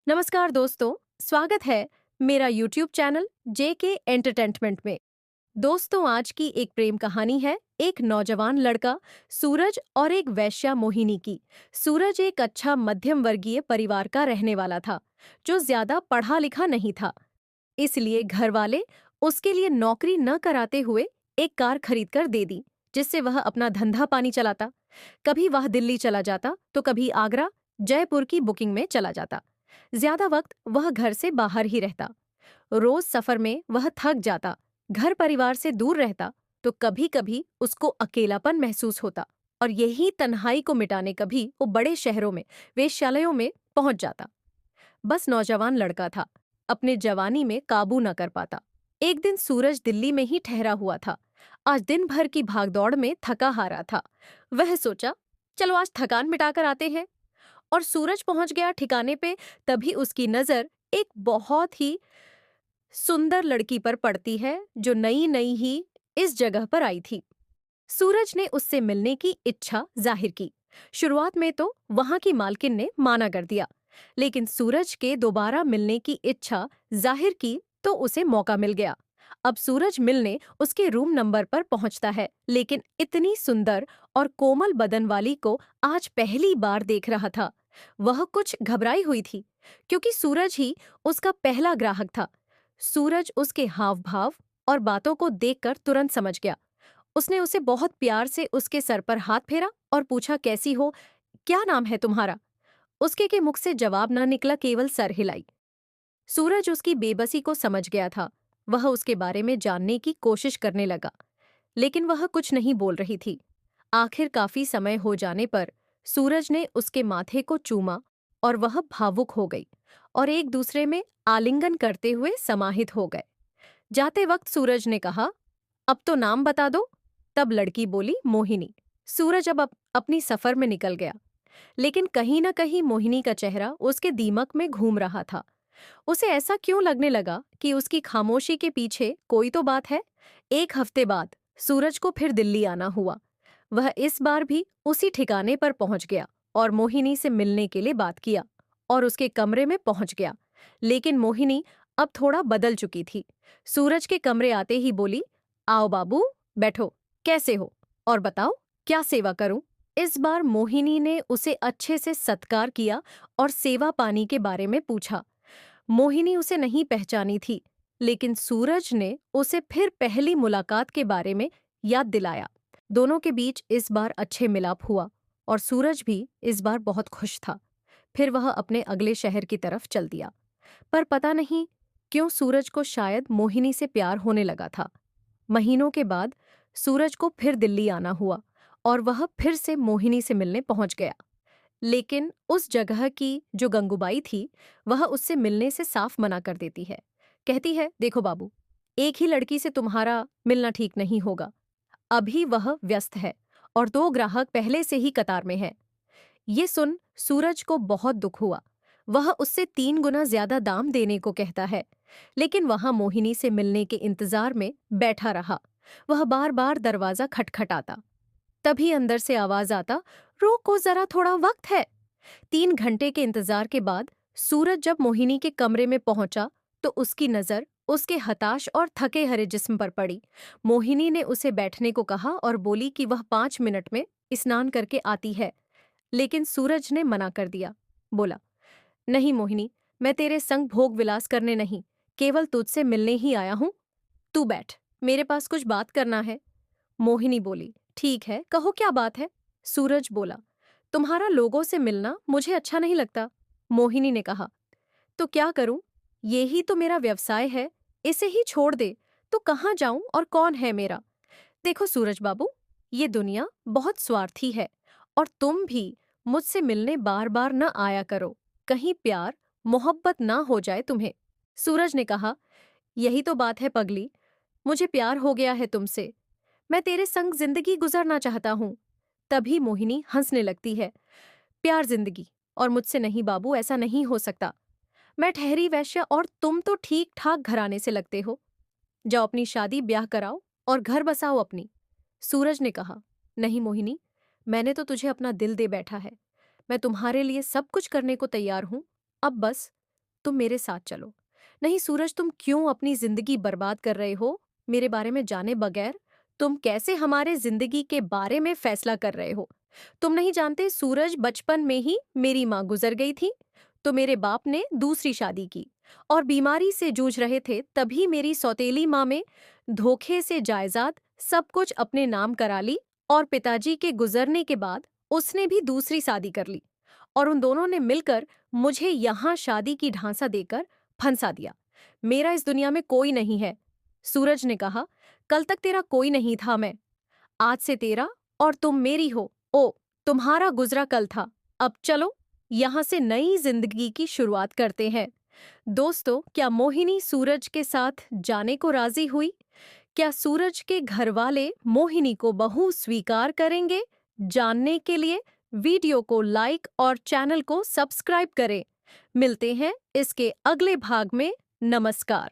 नमस्कार दोस्तों, स्वागत है मेरा यूट्यूब चैनल जेके एंटरटेनमेंट में। दोस्तों, आज की एक प्रेम कहानी है एक नौजवान लड़का सूरज और एक वैश्या मोहिनी की। सूरज एक अच्छा मध्यम वर्गीय परिवार का रहने वाला था, जो ज्यादा पढ़ा लिखा नहीं था। इसलिए घर वाले उसके लिए नौकरी न कराते हुए एक कार खरीद कर दे दी, जिससे वह अपना धंधा पानी चलाता। कभी वह दिल्ली चला जाता तो कभी आगरा, जयपुर की बुकिंग में चला जाता। ज्यादा वक्त वह घर से बाहर ही रहता। रोज सफर में वह थक जाता, घर परिवार से दूर रहता, तो कभी कभी उसको अकेलापन महसूस होता। और यही तन्हाई को मिटाने कभी वो बड़े शहरों में, वेश्यालयों में पहुंच जाता। बस नौजवान लड़का था, अपने जवानी में काबू न कर पाता। एक दिन सूरज दिल्ली में ही ठहरा हुआ था। आज दिन भर की भागदौड़ में थका हारा था। वह सोचा, चलो आज थकान मिटाकर आते हैं। और सूरज पहुंच गया ठिकाने पे। तभी उसकी नजर एक बहुत ही सुंदर लड़की पर पड़ती है, जो नई नई ही इस जगह पर आई थी। सूरज ने उससे मिलने की इच्छा जाहिर की। शुरुआत में तो वहां की मालकिन ने माना कर दिया, लेकिन सूरज के दोबारा मिलने की इच्छा जाहिर की तो उसे मौका मिल गया। अब सूरज मिलने उसके रूम नंबर पर पहुंचता है, लेकिन इतनी सुंदर और कोमल बदन वाली को आज पहली बार देख रहा था। वह कुछ घबराई हुई थी, क्योंकि सूरज ही उसका पहला ग्राहक था। सूरज उसके हाव भाव और बातों को देखकर तुरंत समझ गया। उसने उसे बहुत प्यार से उसके सर पर हाथ फेरा और पूछा, कैसी हो, क्या नाम है तुम्हारा? उसके के मुख से जवाब न निकला, केवल सर हिलाई। सूरज उसकी बेबसी को समझ गया था। वह उसके बारे में जानने की कोशिश करने लगा, लेकिन वह कुछ नहीं बोल रही थी। आखिर काफी समय हो जाने पर सूरज ने उसके माथे को चूमा और वह भावुक हो गई और एक दूसरे में आलिंगन करते हुए समाहित हो गए। जाते वक्त सूरज ने कहा, अब तो नाम बता दो। तब लड़की बोली, मोहिनी। सूरज अब अपनी सफर में निकल गया, लेकिन कहीं न कहीं मोहिनी का चेहरा उसके दीमक में घूम रहा था। उसे ऐसा क्यों लगने लगा कि उसकी खामोशी के पीछे कोई तो बात है। एक हफ्ते बाद सूरज को फिर दिल्ली आना हुआ। वह इस बार भी उसी ठिकाने पर पहुंच गया और मोहिनी से मिलने के लिए बात किया और उसके कमरे में पहुंच गया। लेकिन मोहिनी अब थोड़ा बदल चुकी थी। सूरज के कमरे आते ही बोली, आओ बाबू, बैठो, कैसे हो और बताओ क्या सेवा करूं। इस बार मोहिनी ने उसे अच्छे से सत्कार किया और सेवा पानी के बारे में पूछा। मोहिनी उसे नहीं पहचानी थी, लेकिन सूरज ने उसे फिर पहली मुलाकात के बारे में याद दिलाया। दोनों के बीच इस बार अच्छे मिलाप हुआ और सूरज भी इस बार बहुत खुश था। फिर वह अपने अगले शहर की तरफ चल दिया। पर पता नहीं क्यों सूरज को शायद मोहिनी से प्यार होने लगा था। महीनों के बाद सूरज को फिर दिल्ली आना हुआ और वह फिर से मोहिनी से मिलने पहुंच गया। लेकिन उस जगह की जो गंगूबाई थी, वह उससे मिलने से साफ मना कर देती है। कहती है, देखो बाबू, एक ही लड़की से तुम्हारा मिलना ठीक नहीं होगा। अभी वह व्यस्त है और दो ग्राहक पहले से ही कतार में है। ये सुन सूरज को बहुत दुख हुआ। वह उससे 3 गुना ज्यादा दाम देने को कहता है, लेकिन वहां मोहिनी से मिलने के इंतजार में बैठा रहा। वह बार बार दरवाजा खटखटाता। तभी अंदर से आवाज आता, रोको जरा, थोड़ा वक्त है। 3 घंटे के इंतजार के बाद सूरज जब मोहिनी के कमरे में पहुंचा, तो उसकी नजर उसके हताश और थके हरे जिस्म पर पड़ी। मोहिनी ने उसे बैठने को कहा और बोली कि वह 5 मिनट में स्नान करके आती है। लेकिन सूरज ने मना कर दिया। बोला, नहीं मोहिनी, मैं तेरे संग भोग विलास करने नहीं, केवल तुझसे मिलने ही आया हूं। तू बैठ, मेरे पास कुछ बात करना है। मोहिनी बोली, ठीक है, कहो क्या बात है। सूरज बोला, तुम्हारा लोगों से मिलना मुझे अच्छा नहीं लगता। मोहिनी ने कहा, तो क्या करूं, ये ही तो मेरा व्यवसाय है, इसे ही छोड़ दे तो कहाँ जाऊं और कौन है मेरा। देखो सूरज बाबू, ये दुनिया बहुत स्वार्थी है और तुम भी मुझसे मिलने बार बार न आया करो, कहीं प्यार मोहब्बत ना हो जाए तुम्हें। सूरज ने कहा, यही तो बात है पगली, मुझे प्यार हो गया है तुमसे। मैं तेरे संग जिंदगी गुजरना चाहता हूँ। तभी मोहिनी हंसने लगती है। प्यार जिंदगी और मुझसे नहीं बाबू, ऐसा नहीं हो सकता। मैं ठहरी वैश्या और तुम तो ठीक ठाक घराने से लगते हो। जाओ अपनी शादी ब्याह कराओ और घर बसाओ अपनी। सूरज ने कहा, नहीं मोहिनी, मैंने तो तुझे अपना दिल दे बैठा है। मैं तुम्हारे लिए सब कुछ करने को तैयार हूं। अब बस तुम मेरे साथ चलो। नहीं सूरज, तुम क्यों अपनी जिंदगी बर्बाद कर रहे हो मेरे बारे में जाने बगैर? तुम कैसे हमारे जिंदगी के बारे में फैसला कर रहे हो? तुम नहीं जानते सूरज, बचपन में ही मेरी माँ गुजर गई थी। तो मेरे बाप ने दूसरी शादी की और बीमारी से जूझ रहे थे, तभी मेरी सौतेली माँ में धोखे से जायदाद सब कुछ अपने नाम करा ली। और पिताजी के गुजरने के बाद उसने भी दूसरी शादी कर ली और उन दोनों ने मिलकर मुझे यहाँ शादी की ढांसा देकर फंसा दिया। मेरा इस दुनिया में कोई नहीं है। सूरज ने कहा, कल तक तेरा कोई नहीं था मैं, आज से तेरा और तुम मेरी हो। ओ, तुम्हारा गुजरा कल था। अब चलो यहाँ से नई जिंदगी की शुरुआत करते हैं। दोस्तों, क्या मोहिनी सूरज के साथ जाने को राजी हुई? क्या सूरज के घर वाले मोहिनी को बहू स्वीकार करेंगे? जानने के लिए वीडियो को लाइक और चैनल को सब्सक्राइब करें। मिलते हैं इसके अगले भाग में। नमस्कार।